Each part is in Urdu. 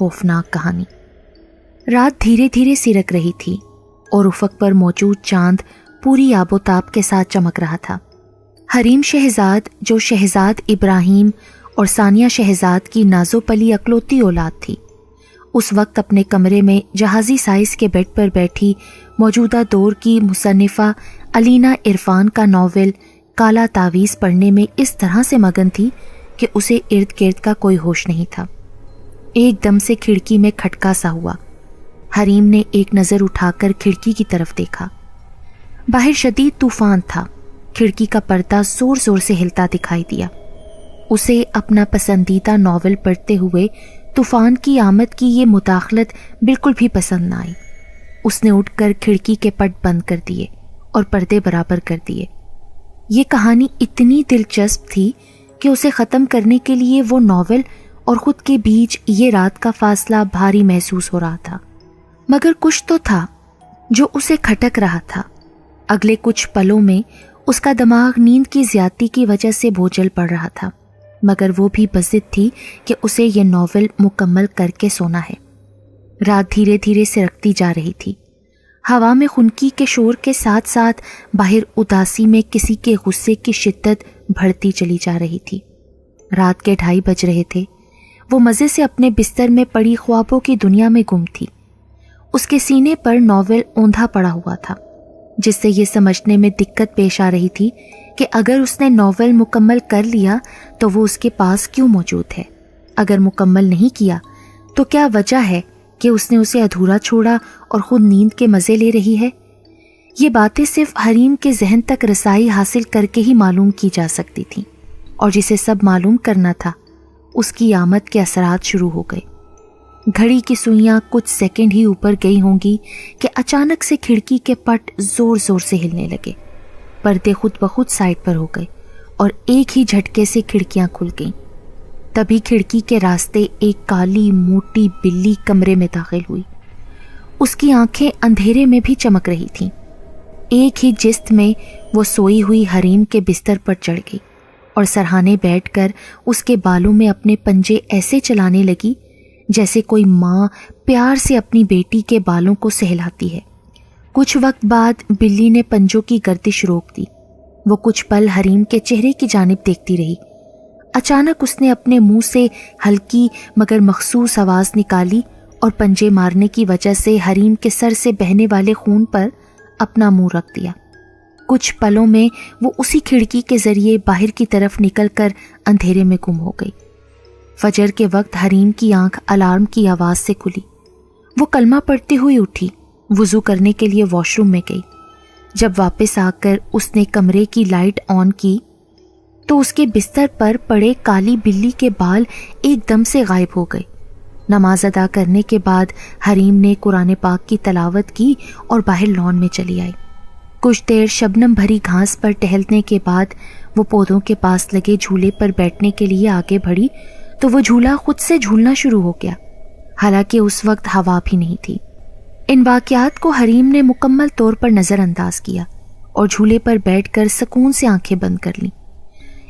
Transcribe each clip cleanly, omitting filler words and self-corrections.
خوفناک کہانی۔ رات دھیرے دھیرے سرک رہی تھی اور افق پر موجود چاند پوری آب و تاب کے ساتھ چمک رہا تھا۔ حریم شہزاد، جو شہزاد ابراہیم اور ثانیہ شہزاد کی نازو پلی اکلوتی اولاد تھی، اس وقت اپنے کمرے میں جہازی سائز کے بیڈ پر بیٹھی موجودہ دور کی مصنفہ علینا عرفان کا ناول کالا تعویذ پڑھنے میں اس طرح سے مگن تھی کہ اسے ارد گرد کا کوئی ہوش نہیں تھا۔ ایک دم سے کھڑکی میں کھٹکا سا ہوا۔ حریم نے ایک نظر اٹھا کر کھڑکی کی طرف دیکھا۔ باہر شدید طوفان تھا۔ کھڑکی کا پردہ زور زور سے ہلتا دکھائی دیا۔ اسے اپنا پسندیدہ ناول پڑھتے ہوئے طوفان کی آمد کی یہ مداخلت بالکل بھی پسند نہ آئی۔ اس نے اٹھ کر کھڑکی کے پٹ بند کر دیے اور پردے برابر کر دیے۔ یہ کہانی اتنی دلچسپ تھی کہ اسے ختم کرنے کے لیے وہ ناول اور خود کے بیچ یہ رات کا فاصلہ بھاری محسوس ہو رہا تھا، مگر کچھ تو تھا جو اسے کھٹک رہا تھا۔ اگلے کچھ پلوں میں اس کا دماغ نیند کی زیادتی کی وجہ سے بوجھل پڑ رہا تھا، مگر وہ بھی بضد تھی کہ اسے یہ ناول مکمل کر کے سونا ہے۔ رات دھیرے دھیرے سرکتی جا رہی تھی۔ ہوا میں خنکی کے شور کے ساتھ ساتھ باہر اداسی میں کسی کے غصے کی شدت بڑھتی چلی جا رہی تھی۔ رات کے 2:30 بج رہے تھے۔ وہ مزے سے اپنے بستر میں پڑی خوابوں کی دنیا میں گم تھی۔ اس کے سینے پر ناول اوندھا پڑا ہوا تھا، جس سے یہ سمجھنے میں دقت پیش آ رہی تھی کہ اگر اس نے ناول مکمل کر لیا تو وہ اس کے پاس کیوں موجود ہے؟ اگر مکمل نہیں کیا تو کیا وجہ ہے کہ اس نے اسے ادھورا چھوڑا اور خود نیند کے مزے لے رہی ہے؟ یہ باتیں صرف حریم کے ذہن تک رسائی حاصل کر کے ہی معلوم کی جا سکتی تھیں، اور جسے سب معلوم کرنا تھا اس کی آمد کے اثرات شروع ہو گئے۔ گھڑی کی سوئیاں کچھ سیکنڈ ہی اوپر گئی ہوں گی کہ اچانک سے کھڑکی کے پٹ زور زور سے ہلنے لگے۔ پردے خود بخود سائڈ پر ہو گئے اور ایک ہی جھٹکے سے کھڑکیاں کھل گئیں۔ تبھی کھڑکی کے راستے ایک کالی موٹی بلی کمرے میں داخل ہوئی۔ اس کی آنکھیں اندھیرے میں بھی چمک رہی تھیں۔ ایک ہی جست میں وہ سوئی ہوئی حریم کے بستر پر چڑھ گئی اور سرہانے بیٹھ کر اس کے بالوں میں اپنے پنجے ایسے چلانے لگی جیسے کوئی ماں پیار سے اپنی بیٹی کے بالوں کو سہلاتی ہے۔ کچھ وقت بعد بلی نے پنجوں کی گردش روک دی۔ وہ کچھ پل حریم کے چہرے کی جانب دیکھتی رہی۔ اچانک اس نے اپنے منہ سے ہلکی مگر مخصوص آواز نکالی اور پنجے مارنے کی وجہ سے حریم کے سر سے بہنے والے خون پر اپنا منہ رکھ دیا۔ کچھ پلوں میں وہ اسی کھڑکی کے ذریعے باہر کی طرف نکل کر اندھیرے میں گم ہو گئی۔ فجر کے وقت حریم کی آنکھ الارم کی آواز سے کھلی۔ وہ کلمہ پڑھتے ہوئے اٹھی، وضو کرنے کے لیے واش روم میں گئی۔ جب واپس آ کر اس نے کمرے کی لائٹ آن کی تو اس کے بستر پر پڑے کالی بلی کے بال ایک دم سے غائب ہو گئے۔ نماز ادا کرنے کے بعد حریم نے قرآن پاک کی تلاوت کی اور باہر لان میں چلی آئی۔ کچھ دیر شبنم بھری گھاس پر ٹہلنے کے بعد وہ پودوں کے پاس لگے جھولے پر بیٹھنے کے لیے آگے بڑھی تو وہ جھولا خود سے جھولنا شروع ہو گیا، حالانکہ اس وقت ہوا بھی نہیں تھی۔ ان واقعات کو حریم نے مکمل طور پر نظر انداز کیا اور جھولے پر بیٹھ کر سکون سے آنکھیں بند کر لیں۔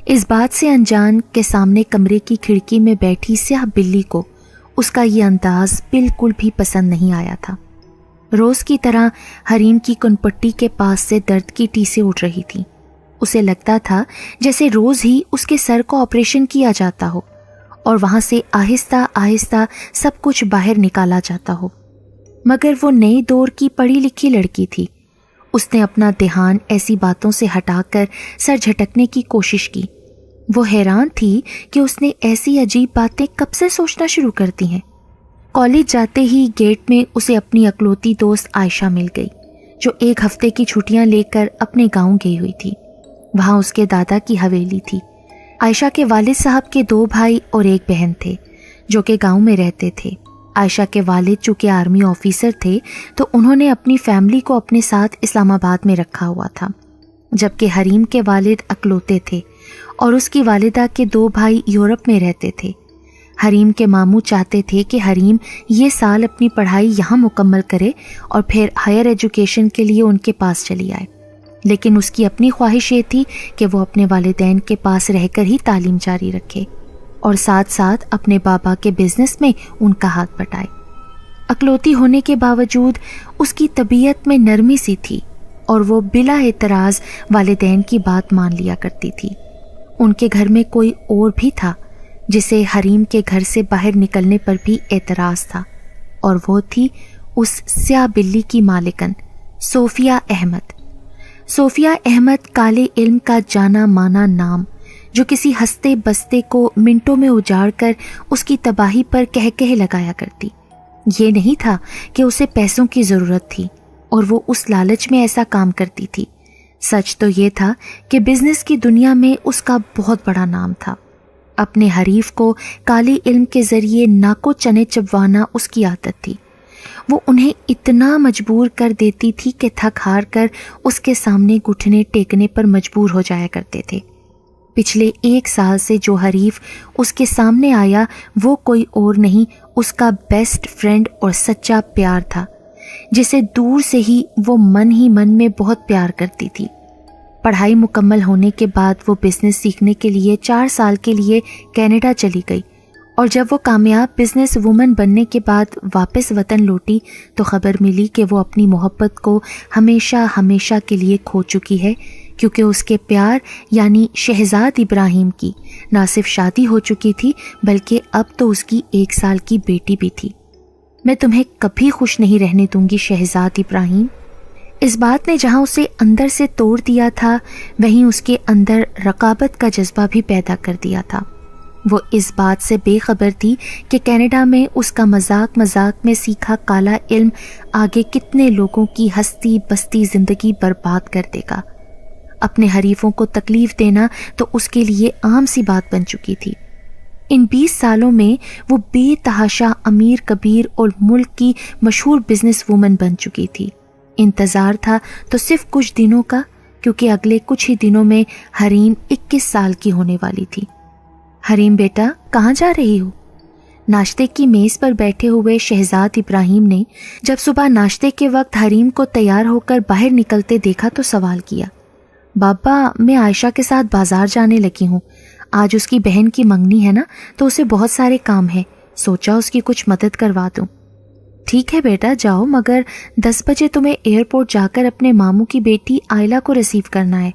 اس بات سے انجان کہ سامنے کمرے کی کھڑکی میں بیٹھی سیاہ بلی کو اس کا یہ انداز بالکل بھی پسند نہیں آیا تھا۔ روز کی طرح حریم کی کنپٹی کے پاس سے درد کی ٹیسیں اٹھ رہی تھیں۔ اسے لگتا تھا جیسے روز ہی اس کے سر کو آپریشن کیا جاتا ہو اور وہاں سے آہستہ آہستہ سب کچھ باہر نکالا جاتا ہو، مگر وہ نئے دور کی پڑھی لکھی لڑکی تھی۔ اس نے اپنا دھیان ایسی باتوں سے ہٹا کر سر جھٹکنے کی کوشش کی۔ وہ حیران تھی کہ اس نے ایسی عجیب باتیں کب سے سوچنا شروع کر دی ہیں۔ کالج جاتے ہی گیٹ میں اسے اپنی اکلوتی دوست عائشہ مل گئی، جو ایک ہفتے کی چھٹیاں لے کر اپنے گاؤں گئی ہوئی تھی۔ وہاں اس کے دادا کی حویلی تھی۔ عائشہ کے والد صاحب کے 2 بھائی اور ایک بہن تھے جو کہ گاؤں میں رہتے تھے۔ عائشہ کے والد چونکہ آرمی آفیسر تھے تو انہوں نے اپنی فیملی کو اپنے ساتھ اسلام آباد میں رکھا ہوا تھا، جبکہ حریم کے والد اکلوتے تھے اور اس کی والدہ کے 2 بھائی یورپ میں رہتے تھے۔ حریم کے ماموں چاہتے تھے کہ حریم یہ سال اپنی پڑھائی یہاں مکمل کرے اور پھر ہائر ایجوکیشن کے لیے ان کے پاس چلی آئے، لیکن اس کی اپنی خواہش یہ تھی کہ وہ اپنے والدین کے پاس رہ کر ہی تعلیم جاری رکھے۔ اور ساتھ ساتھ اپنے بابا کے بزنس میں ان کا ہاتھ بٹائے۔ اکلوتی ہونے کے باوجود اس کی طبیعت میں نرمی سی تھی اور وہ بلا اعتراض والدین کی بات مان لیا کرتی تھی۔ ان کے گھر میں کوئی اور بھی تھا جسے حریم کے گھر سے باہر نکلنے پر بھی اعتراض تھا، اور وہ تھی اس سیاہ بلی کی مالکن صوفیہ احمد۔ صوفیہ احمد کالے علم کا جانا مانا نام، جو کسی ہستے بستے کو منٹوں میں اجاڑ کر اس کی تباہی پر کہہ لگایا کرتی۔ یہ نہیں تھا کہ اسے پیسوں کی ضرورت تھی اور وہ اس لالچ میں ایسا کام کرتی تھی، سچ تو یہ تھا کہ بزنس کی دنیا میں اس کا بہت بڑا نام تھا۔ اپنے حریف کو کالے علم کے ذریعے ناکو چنے چبوانا اس کی عادت تھی۔ وہ انہیں اتنا مجبور کر دیتی تھی کہ تھک ہار کر اس کے سامنے گھٹنے ٹیکنے پر مجبور ہو جایا کرتے تھے۔ پچھلے 1 سال سے جو حریف اس کے سامنے آیا وہ کوئی اور نہیں، اس کا بیسٹ فرینڈ اور سچا پیار تھا، جسے دور سے ہی وہ من ہی من میں بہت پیار کرتی تھی۔ پڑھائی مکمل ہونے کے بعد وہ بزنس سیکھنے کے لیے 4 سال کے لیے کینیڈا چلی گئی، اور جب وہ کامیاب بزنس وومن بننے کے بعد واپس وطن لوٹی تو خبر ملی کہ وہ اپنی محبت کو ہمیشہ کے لیے کھو چکی ہے، کیونکہ اس کے پیار یعنی شہزاد ابراہیم کی نہ صرف شادی ہو چکی تھی بلکہ اب تو اس کی 1 سال کی بیٹی بھی تھی۔ میں تمہیں کبھی خوش نہیں رہنے دوں گی شہزاد ابراہیم۔ اس بات نے جہاں اسے اندر سے توڑ دیا تھا، وہیں اس کے اندر رقابت کا جذبہ بھی پیدا کر دیا تھا۔ وہ اس بات سے بے خبر تھی کہ کینیڈا میں اس کا مذاق میں سیکھا کالا علم آگے کتنے لوگوں کی ہستی بستی زندگی برباد کر دے گا۔ اپنے حریفوں کو تکلیف دینا تو اس کے لیے عام سی بات بن چکی تھی۔ ان 20 سالوں میں وہ بے تحاشا امیر کبیر اور ملک کی مشہور بزنس وومن بن چکی تھی۔ انتظار تھا تو صرف کچھ دنوں کا، کیونکہ اگلے کچھ ہی دنوں میں حریم 21 سال کی ہونے والی تھی۔ حریم بیٹا، کہاں جا رہی ہو؟ ناشتے کی میز پر بیٹھے ہوئے شہزاد ابراہیم نے جب صبح ناشتے کے وقت حریم کو تیار ہو کر باہر نکلتے دیکھا تو سوال کیا۔ بابا، میں عائشہ کے ساتھ بازار جانے لگی ہوں، آج اس کی بہن کی منگنی ہے نا، تو اسے بہت سارے کام ہیں، سوچا اس کی کچھ مدد کروا دوں۔ ٹھیک ہے بیٹا، جاؤ، مگر 10 بجے تمہیں ایئرپورٹ جا کر اپنے ماموں کی بیٹی آئلہ کو ریسیو کرنا ہے۔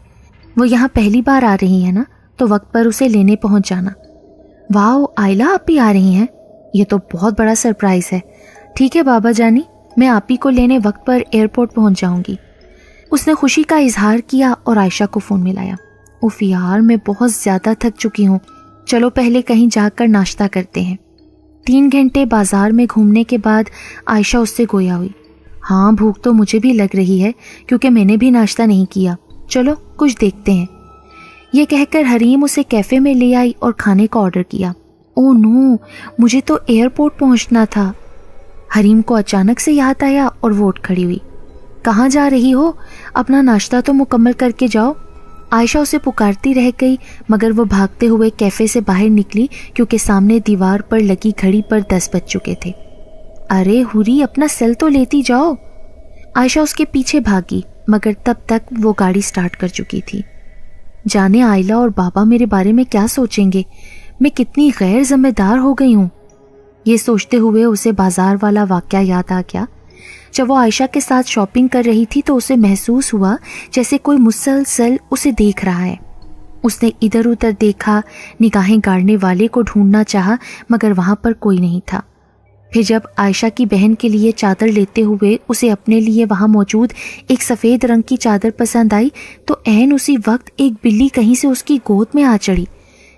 وہ یہاں پہلی بار آ رہی ہے نا، تو وقت پر اسے لینے پہنچ جانا۔ واؤ، آئلہ آپ بھی آ رہی ہیں؟ یہ تو بہت بڑا سرپرائز ہے۔ ٹھیک ہے بابا جانی، میں آپ ہی کو لینے وقت پر ایئرپورٹ پہنچ جاؤں گی۔ اس نے خوشی کا اظہار کیا اور عائشہ کو فون ملایا۔ اوف یار، میں بہت زیادہ تھک چکی ہوں، چلو پہلے کہیں جا کر ناشتہ کرتے ہیں۔ 3 گھنٹے بازار میں گھومنے کے بعد عائشہ اس سے گویا ہوئی۔ ہاں، بھوک تو مجھے بھی لگ رہی ہے، کیونکہ میں نے بھی ناشتہ نہیں کیا، چلو کچھ دیکھتے ہیں۔ یہ کہہ کر حریم اسے کیفے میں لے آئی اور کھانے کا آرڈر کیا۔ او نو، مجھے تو ایئرپورٹ پہنچنا تھا۔ حریم کو اچانک سے یاد آیا اور وہ اٹھ کھڑی ہوئی۔ کہاں جا رہی ہو؟ اپنا ناشتہ تو مکمل کر کے جاؤ۔ عائشہ اسے پکارتی رہ گئی، مگر وہ بھاگتے ہوئے کیفے سے باہر نکلی، کیونکہ سامنے دیوار پر لگی گھڑی پر 10 بج چکے تھے۔ ارے ہوری، اپنا سیل تو لیتی جاؤ۔ عائشہ اس کے پیچھے بھاگی، مگر تب تک وہ گاڑی سٹارٹ کر چکی تھی۔ جانے آئلہ اور بابا میرے بارے میں کیا سوچیں گے، میں کتنی غیر ذمہ دار ہو گئی ہوں۔ یہ سوچتے ہوئے اسے بازار والا واقعہ یاد آ گیا۔ جب وہ عائشہ کے ساتھ شاپنگ کر رہی تھی تو اسے محسوس ہوا جیسے کوئی مسلسل اسے دیکھ رہا ہے۔ اس نے ادھر ادھر دیکھا، نگاہیں گاڑنے والے کو ڈھونڈنا چاہا، مگر وہاں پر کوئی نہیں تھا۔ پھر جب عائشہ کی بہن کے لیے چادر لیتے ہوئے اسے اپنے لیے وہاں موجود ایک سفید رنگ کی چادر پسند آئی تو عین اسی وقت ایک بلی کہیں سے اس کی گود میں آ چڑھی،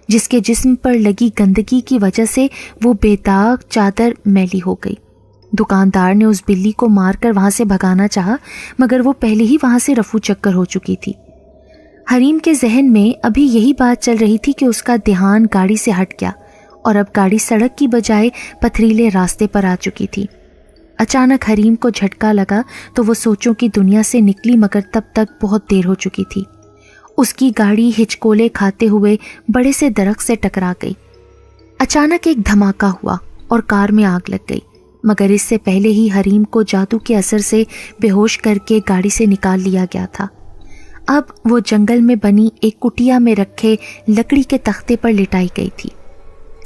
جس کے جسم پر لگی گندگی کی وجہ سے وہ بے داغ چادر میلی ہو گئی۔ دکاندار نے اس بلی کو مار کر وہاں سے بھگانا چاہا، مگر وہ پہلے ہی وہاں سے رفو چکر ہو چکی تھی۔ حریم کے ذہن میں ابھی یہی بات چل رہی تھی کہ اس کا دھیان گاڑی سے ہٹ گیا اور اب گاڑی سڑک کی بجائے پتھریلے راستے پر آ چکی تھی۔ اچانک حریم کو جھٹکا لگا تو وہ سوچوں کی دنیا سے نکلی، مگر تب تک بہت دیر ہو چکی تھی۔ اس کی گاڑی ہچکولے کھاتے ہوئے بڑے سے درخت سے ٹکرا گئی۔ اچانک ایک دھماکہ ہوا اور کار میں آگ لگ گئی، مگر اس سے پہلے ہی حریم کو جادو کے اثر سے بے ہوش کر کے گاڑی سے نکال لیا گیا تھا۔ اب وہ جنگل میں بنی ایک کٹیا میں رکھے لکڑی کے تختے پر لٹائی گئی تھی۔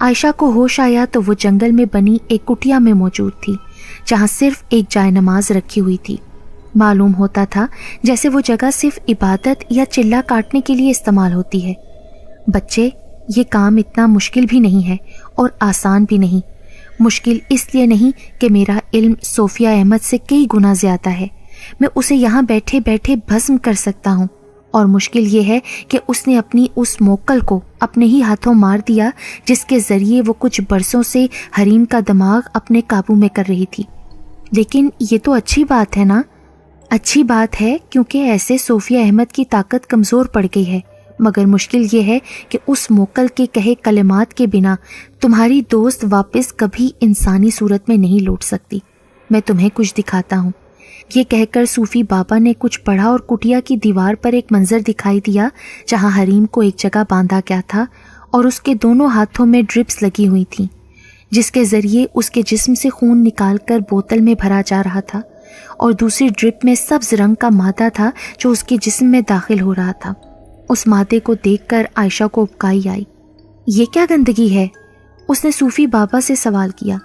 عائشہ کو ہوش آیا تو وہ جنگل میں بنی ایک کٹیا میں موجود تھی جہاں صرف ایک جائے نماز رکھی ہوئی تھی۔ معلوم ہوتا تھا جیسے وہ جگہ صرف عبادت یا چلہ کاٹنے کے لیے استعمال ہوتی ہے۔ بچے، یہ کام اتنا مشکل بھی نہیں ہے اور آسان بھی نہیں۔ مشکل اس لیے نہیں کہ میرا علم صوفیہ احمد سے کئی گنا زیادہ ہے، میں اسے یہاں بیٹھے بیٹھے بھسم کر سکتا ہوں، اور مشکل یہ ہے کہ اس نے اپنی اس موکل کو اپنے ہی ہاتھوں مار دیا جس کے ذریعے وہ کچھ برسوں سے حریم کا دماغ اپنے قابو میں کر رہی تھی۔ لیکن یہ تو اچھی بات ہے نا؟ اچھی بات ہے کیونکہ ایسے صوفیہ احمد کی طاقت کمزور پڑ گئی ہے، مگر مشکل یہ ہے کہ اس موکل کے کہے کلمات کے بنا تمہاری دوست واپس کبھی انسانی صورت میں نہیں لوٹ سکتی۔ میں تمہیں کچھ دکھاتا ہوں۔ یہ کہہ کر صوفی بابا نے کچھ پڑھا اور کٹیا کی دیوار پر ایک منظر دکھائی دیا جہاں حریم کو ایک جگہ باندھا گیا تھا اور اس کے دونوں ہاتھوں میں ڈرپس لگی ہوئی تھیں جس کے ذریعے اس کے جسم سے خون نکال کر بوتل میں بھرا جا رہا تھا، اور دوسری ڈرپ میں سبز رنگ کا مادہ تھا جو اس کے جسم میں داخل ہو رہا تھا۔ اس مادے کو دیکھ کر عائشہ کو ابکائی آئی۔ یہ کیا گندگی ہے؟ اس نے صوفی بابا سے سوال کیا۔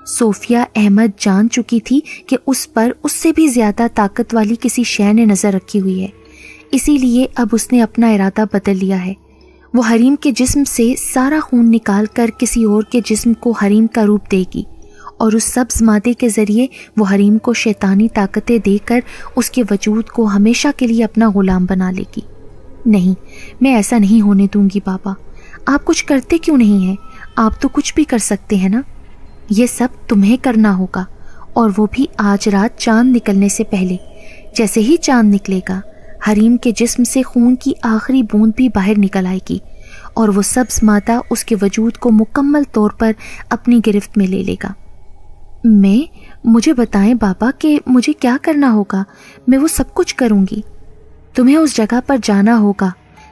صوفیہ احمد جان چکی تھی کہ اس پر اس سے بھی زیادہ طاقت والی کسی شے نے نظر رکھی ہوئی ہے، اسی لیے اب اس نے اپنا ارادہ بدل لیا ہے۔ وہ حریم کے جسم سے سارا خون نکال کر کسی اور کے جسم کو حریم کا روپ دے گی، اور اس سبز مادے کے ذریعے وہ حریم کو شیطانی طاقتیں دے کر اس کے وجود کو ہمیشہ کے لیے اپنا غلام بنا لے گی۔ نہیں، میں ایسا نہیں ہونے دوں گی بابا۔ آپ کچھ کرتے کیوں نہیں ہیں؟ آپ تو کچھ بھی کر سکتے ہیں نا؟ یہ سب تمہیں کرنا ہوگا، اور وہ بھی آج رات چاند نکلنے سے پہلے۔ جیسے ہی چاند نکلے گا، حریم کے جسم سے خون کی آخری بوند بھی باہر نکل آئے گی، اور وہ سبز مادہ اس کے وجود کو مکمل طور پر اپنی گرفت میں لے لے گا۔ مجھے بتائیں بابا کہ مجھے کیا کرنا ہوگا؟ میں وہ سب کچھ کروں گی۔ تمہیں اس جگہ پر جانا ہوگا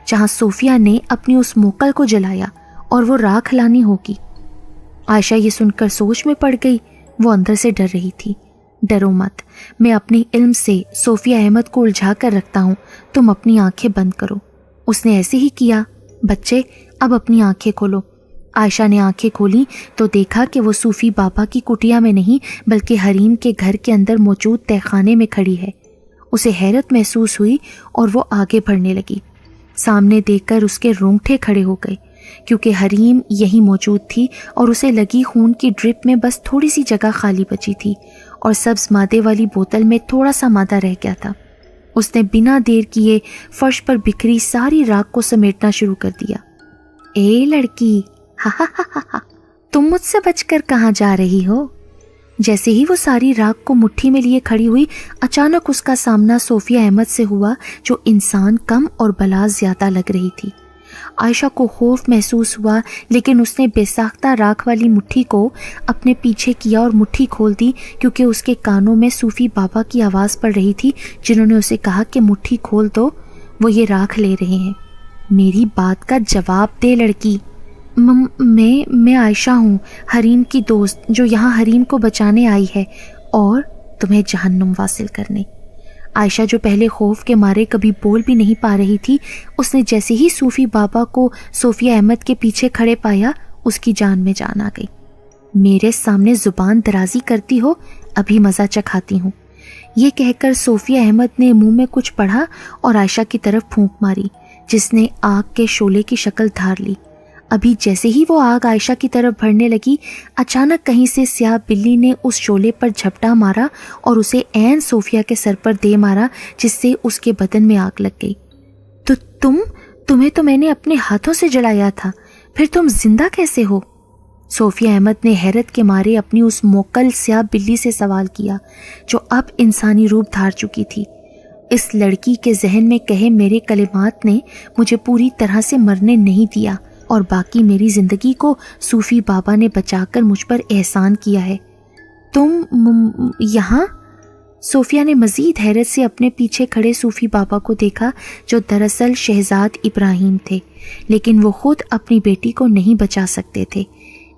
جہاں صوفیہ نے اپنی اس موکل کو جلایا، اور وہ راکھ لانی ہوگی۔ عائشہ یہ سن کر سوچ میں پڑ گئی۔ وہ اندر سے ڈر رہی تھی۔ ڈرو مت، میں اپنی علم سے صوفیہ احمد کو الجھا کر رکھتا ہوں، تم اپنی آنکھیں بند کرو۔ اس نے ایسے ہی کیا۔ بچے، اب اپنی آنکھیں کھولو۔ عائشہ نے آنکھیں کھولی تو دیکھا کہ وہ صوفی بابا کی کٹیا میں نہیں بلکہ حریم کے گھر کے اندر موجود تہہ خانے میں کھڑی ہے۔ اسے حیرت محسوس ہوئی اور وہ آگے بڑھنے لگی۔ سامنے دیکھ کر اس کے رونگٹے کھڑے ہو گئے، کیونکہ حریم یہی موجود تھی اور اسے لگی خون کی ڈرپ میں بس تھوڑی سی جگہ خالی بچی تھی، اور سبز مادے والی بوتل میں تھوڑا سا مادہ رہ گیا تھا۔ اس نے بنا دیر کیے فرش پر بکھری ساری راکھ کو سمیٹنا شروع کر دیا۔ اے لڑکی، ہا ہا ہا ہا، تم مجھ سے بچ کر کہاں جا رہی ہو؟ جیسے ہی وہ ساری راکھ کو مٹھی میں لیے کھڑی ہوئی، اچانک اس کا سامنا صوفیہ احمد سے ہوا جو انسان کم اور بلا زیادہ لگ رہی تھی۔ عائشہ کو خوف محسوس ہوا، لیکن اس نے بے ساختہ راکھ والی مٹھی کو اپنے پیچھے کیا اور مٹھی کھول دی، کیونکہ اس کے کانوں میں صوفی بابا کی آواز پڑ رہی تھی جنہوں نے اسے کہا کہ مٹھی کھول دو، وہ یہ راکھ لے رہے ہیں۔ میری بات کا جواب دے لڑکی۔ میں عائشہ ہوں، حریم کی دوست جو یہاں حریم کو بچانے آئی ہے اور تمہیں جہنم واصل کرنے۔ عائشہ جو پہلے خوف کے مارے کبھی بول بھی نہیں پا رہی تھی، اس نے جیسے ہی صوفی بابا کو صوفیہ احمد کے پیچھے کھڑے پایا، اس کی جان میں جان آ گئی۔ میرے سامنے زبان درازی کرتی ہو، ابھی مزہ چکھاتی ہوں۔ یہ کہہ کر صوفیہ احمد نے منہ میں کچھ پڑھا اور عائشہ کی طرف پھونک ماری، جس نے آگ کے شعلے کی شکل دھار لی۔ ابھی جیسے ہی وہ آگ عائشہ کی طرف بڑھنے لگی، اچانک کہیں سے سیاہ بلی نے اس شعلے پر جھپٹا مارا اور اسے عین صوفیہ کے سر پر دے مارا، جس سے اس کے بدن میں آگ لگ گئی۔ تو تمہیں تو میں نے اپنے ہاتھوں سے جلایا تھا، پھر تم زندہ کیسے ہو؟ صوفیہ احمد نے حیرت کے مارے اپنی اس موکل سیاہ بلی سے سوال کیا جو اب انسانی روپ دھار چکی تھی۔ اس لڑکی کے ذہن میں کہے میرے کلمات نے مجھے پوری طرح سے مرنے نہیں دیا، اور باقی میری زندگی کو صوفی بابا نے بچا کر مجھ پر احسان کیا ہے۔ تم یہاں؟ صوفیہ نے مزید حیرت سے اپنے پیچھے کھڑے صوفی بابا کو دیکھا جو دراصل شہزاد ابراہیم تھے، لیکن وہ خود اپنی بیٹی کو نہیں بچا سکتے تھے،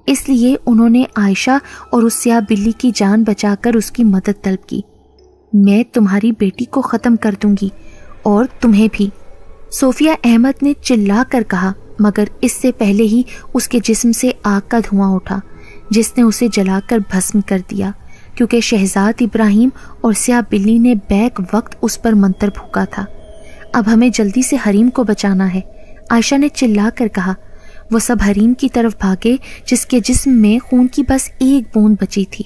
اس لیے انہوں نے عائشہ اور اس سیاہ بلی کی جان بچا کر اس کی مدد طلب کی۔ میں تمہاری بیٹی کو ختم کر دوں گی اور تمہیں بھی، صوفیہ احمد نے چلا کر کہا۔ مگر اس سے پہلے ہی اس کے جسم سے آگ کا دھواں اٹھا جس نے اسے جلا کر بھسم کر دیا، کیونکہ شہزاد ابراہیم اور سیاہ بلی نے بیک وقت اس پر منتر پھونکا تھا۔ اب ہمیں جلدی سے حریم کو بچانا ہے، عائشہ نے چلا کر کہا۔ وہ سب حریم کی طرف بھاگے جس کے جسم میں خون کی بس ایک بوند بچی تھی۔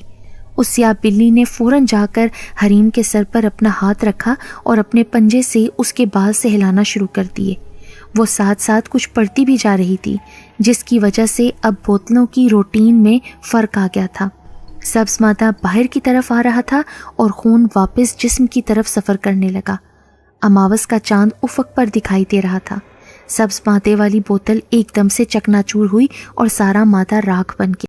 اس سیاہ بلی نے فوراً جا کر حریم کے سر پر اپنا ہاتھ رکھا اور اپنے پنجے سے اس کے بال سہلانا شروع کر دیے۔ وہ ساتھ ساتھ کچھ پڑھتی بھی جا رہی تھی، جس کی وجہ سے اب بوتلوں کی روٹین میں فرق آ گیا تھا۔ سبز مادہ باہر کی طرف آ رہا تھا اور خون واپس جسم کی طرف سفر کرنے لگا۔ اماوس کا چاند افق پر دکھائی دے رہا تھا۔ سبز مادے والی بوتل ایک دم سے چکنا چور ہوئی اور سارا مادہ راکھ بن گیا۔